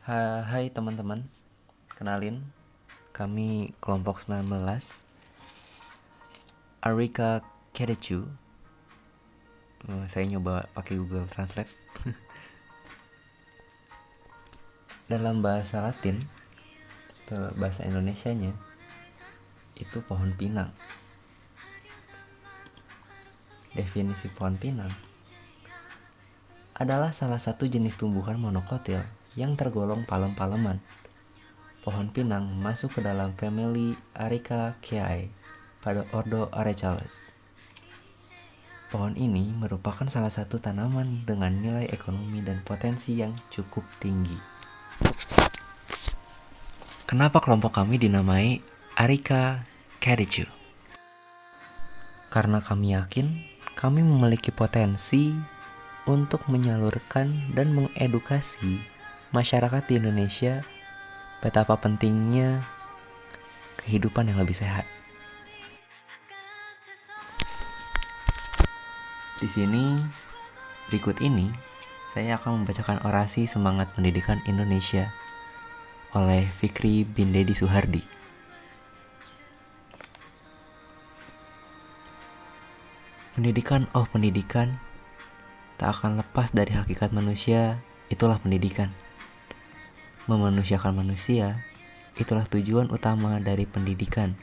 Hai teman-teman, kenalin, kami kelompok 19, Arika Kedechu. Saya nyoba pakai Google Translate. Dalam bahasa Latin atau bahasa Indonesianya itu pohon pinang. Definisi pohon pinang adalah salah satu jenis tumbuhan monokotil yang tergolong palem-paleman. Pohon pinang masuk ke dalam famili Aricaceae pada ordo Arecales. Pohon ini merupakan salah satu tanaman dengan nilai ekonomi dan potensi yang cukup tinggi. Kenapa kelompok kami dinamai Arika Kedechu? Karena kami yakin kami memiliki potensi untuk menyalurkan dan mengedukasi masyarakat di Indonesia betapa pentingnya kehidupan yang lebih sehat. Di sini, berikut ini, saya akan membacakan orasi semangat pendidikan Indonesia oleh Fikri bin Dedi Suhardi. Pendidikan, oh pendidikan, tak akan lepas dari hakikat manusia, itulah pendidikan. Memanusiakan manusia, itulah tujuan utama dari pendidikan.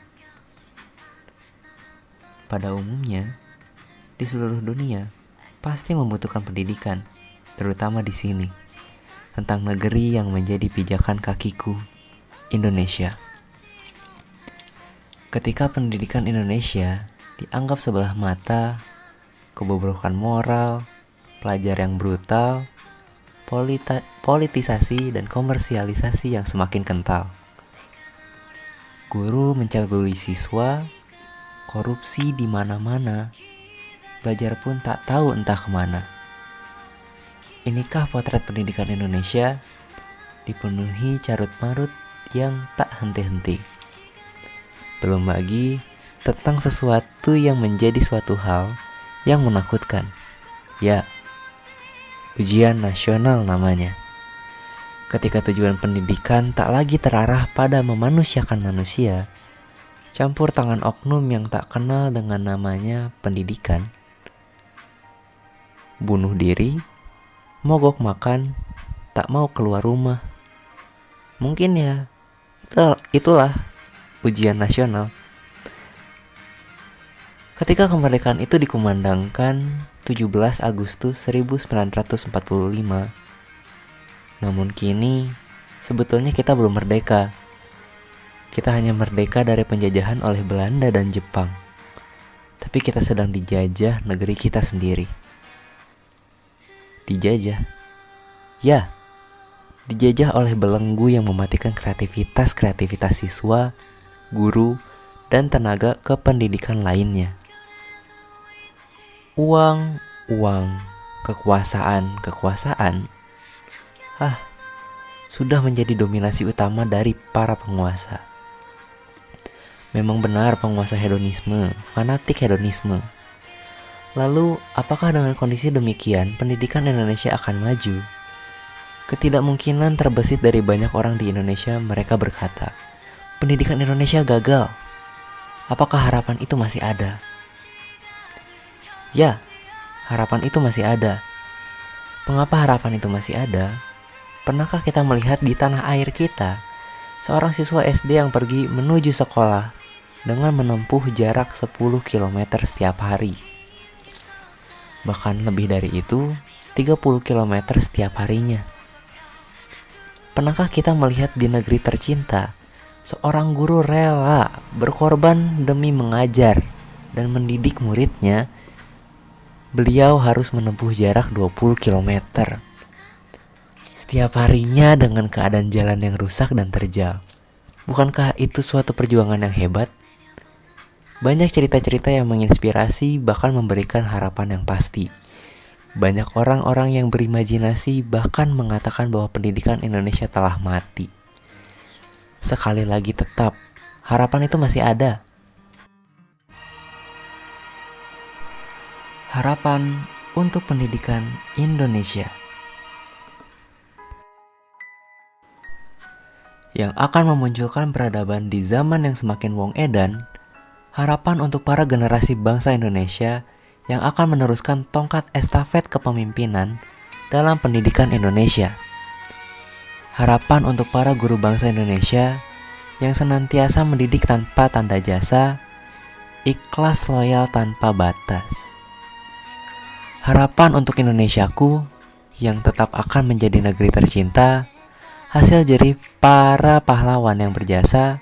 Pada umumnya, di seluruh dunia pasti membutuhkan pendidikan, terutama di sini, tentang negeri yang menjadi pijakan kakiku, Indonesia. Ketika pendidikan Indonesia dianggap sebelah mata, kebobrokan moral, pelajar yang brutal, politisasi dan komersialisasi yang semakin kental. Guru mencabuli siswa, korupsi di mana-mana, belajar pun tak tahu entah kemana. Inikah potret pendidikan Indonesia? Dipenuhi carut-marut yang tak henti-henti. Belum lagi tentang sesuatu yang menjadi suatu hal yang menakutkan. Ya, ujian nasional namanya. Ketika tujuan pendidikan tak lagi terarah pada memanusiakan manusia, campur tangan oknum yang tak kenal dengan namanya pendidikan, bunuh diri, mogok makan, tak mau keluar rumah. Mungkin ya, itulah ujian nasional. Ketika kemerdekaan itu dikumandangkan 17 Agustus 1945, namun kini sebetulnya kita belum merdeka. Kita hanya merdeka dari penjajahan oleh Belanda dan Jepang. Tapi kita sedang dijajah negeri kita sendiri. Dijajah. Ya, dijajah oleh belenggu yang mematikan kreativitas siswa, guru, dan tenaga kependidikan lainnya. Uang, kekuasaan, sudah menjadi dominasi utama dari para penguasa. Memang benar penguasa hedonisme, fanatik hedonisme. Lalu, apakah dengan kondisi demikian pendidikan Indonesia akan maju? Ketidakmungkinan terbesit dari banyak orang di Indonesia. Mereka berkata, pendidikan Indonesia gagal. Apakah harapan itu masih ada? Ya, harapan itu masih ada. Mengapa harapan itu masih ada? Pernahkah kita melihat di tanah air kita seorang siswa SD yang pergi menuju sekolah dengan menempuh jarak 10 km setiap hari? Bahkan lebih dari itu, 30 km setiap harinya. Pernahkah kita melihat di negeri tercinta seorang guru rela berkorban demi mengajar dan mendidik muridnya? Beliau harus menempuh jarak 20 km setiap harinya dengan keadaan jalan yang rusak dan terjal. Bukankah itu suatu perjuangan yang hebat? Banyak cerita-cerita yang menginspirasi, bahkan memberikan harapan yang pasti. Banyak orang-orang yang berimajinasi bahkan mengatakan bahwa pendidikan Indonesia telah mati. Sekali lagi tetap, harapan itu masih ada. Harapan untuk pendidikan Indonesia. yang akan memunculkan peradaban di zaman yang semakin wong edan, harapan untuk para generasi bangsa Indonesia yang akan meneruskan tongkat estafet kepemimpinan dalam pendidikan Indonesia. Harapan untuk para guru bangsa Indonesia yang senantiasa mendidik tanpa tanda jasa, ikhlas loyal tanpa batas. Harapan untuk Indonesiaku yang tetap akan menjadi negeri tercinta, hasil jerih para pahlawan yang berjasa,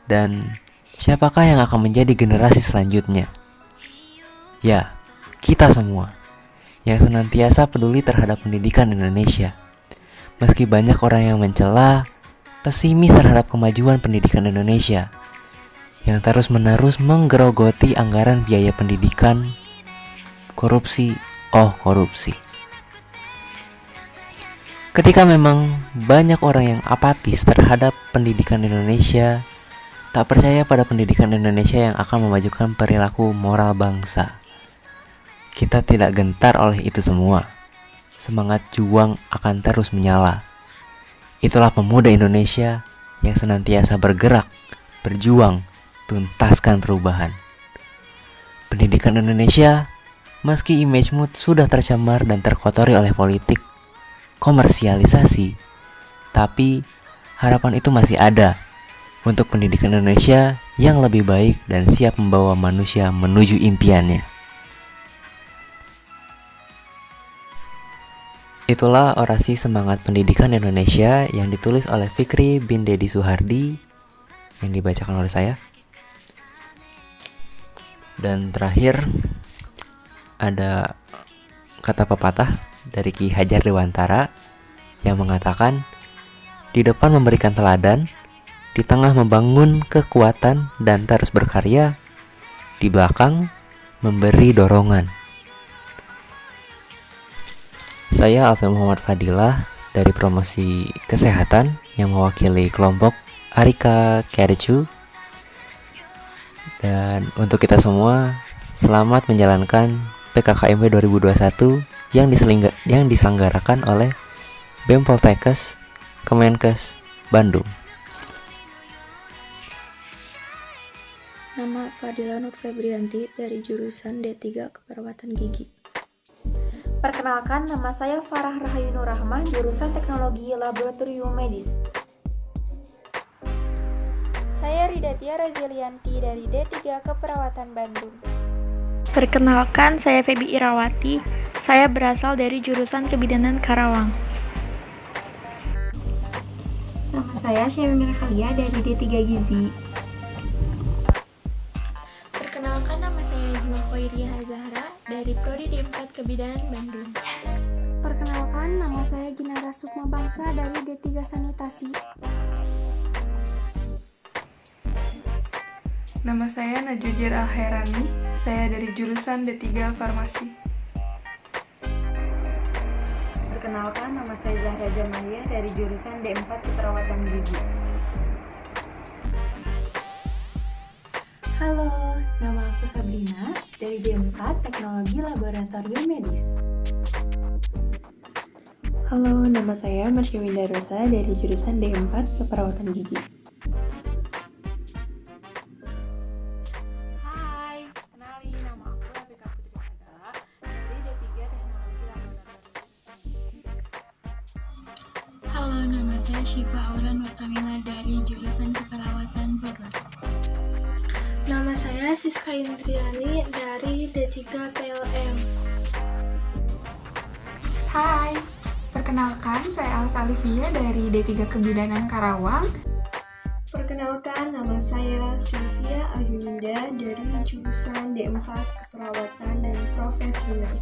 dan siapakah yang akan menjadi generasi selanjutnya? Ya, kita semua yang senantiasa peduli terhadap pendidikan Indonesia. Meski banyak orang yang mencela, pesimis terhadap kemajuan pendidikan Indonesia, yang terus-menerus menggerogoti anggaran biaya pendidikan, korupsi. Ketika memang banyak orang yang apatis terhadap pendidikan Indonesia, tak percaya pada pendidikan Indonesia yang akan memajukan perilaku moral bangsa, kita tidak gentar oleh itu semua. Semangat juang akan terus menyala. Itulah pemuda Indonesia yang senantiasa bergerak, berjuang, tuntaskan perubahan. Pendidikan Indonesia, meski image mood sudah tercemar dan terkotori oleh politik, komersialisasi, tapi harapan itu masih ada untuk pendidikan Indonesia yang lebih baik dan siap membawa manusia menuju impiannya. Itulah orasi semangat pendidikan Indonesia yang ditulis oleh Fikri bin Dedi Suhardi, yang dibacakan oleh saya. Dan terakhir ada kata pepatah dari Ki Hajar Dewantara yang mengatakan, di depan memberikan teladan, di tengah membangun kekuatan dan terus berkarya, di belakang memberi dorongan. Saya Alfian Muhammad Fadilah dari Promosi Kesehatan yang mewakili kelompok Arika Kercu. Dan untuk kita semua, selamat menjalankan PKKMB 2021 yang diselenggarakan oleh BEM Poltekkes, Kemenkes, Bandung. Nama Fadila Nur Febrianti dari jurusan D3 Keperawatan Gigi. Perkenalkan, nama saya Farah Rahayu Nur Rahmah, jurusan Teknologi Laboratorium Medis. Saya Ridatia Razilianti dari D3 Keperawatan Bandung. Perkenalkan, saya Febi Irawati. Saya berasal dari jurusan Kebidanan Karawang. Nama saya Syamil Khalia dari D3 Gizi. Perkenalkan, nama saya Najma Khoiriah Zahra dari Prodi D4 Kebidanan Bandung. Perkenalkan, nama saya Ginara Sukma Bangsa dari D3 Sanitasi. Nama saya Najujir Al-Herani, saya dari jurusan D3 Farmasi. Perkenalkan, nama saya Zahra Jamalia dari jurusan D4 Keperawatan Gigi. Halo, nama aku Sabrina dari D4 Teknologi Laboratorium Medis. Halo, nama saya Marsya Windarosa dari jurusan D4 Keperawatan Gigi. Halo, nama saya Syifa Aura Nur Kamila dari jurusan Keperawatan Bogor. Nama saya Siska Indriani dari D3 PLM. Hai, perkenalkan saya Alsa Alivia dari D3 Kebidanan Karawang. Perkenalkan, nama saya Sylvia Ayunda dari jurusan D4 Keperawatan dan Profesional.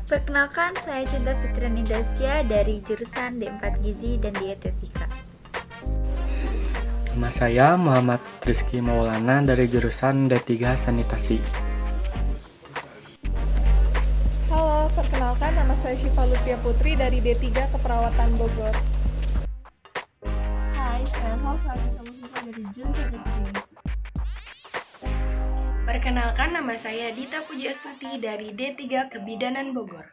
Perkenalkan, saya Cinta Fitran Indastia dari jurusan D4 Gizi dan Dietetika. Nama saya Muhammad Rizky Maulana dari jurusan D3 Sanitasi. Halo, perkenalkan nama saya Syifa Lutfia Putri dari D3 Keperawatan Bogor. Hai, saya Fafla Syifa dari jurusan D3 Gizi. Perkenalkan, nama saya Dita Puji Astuti dari D3 Kebidanan Bogor.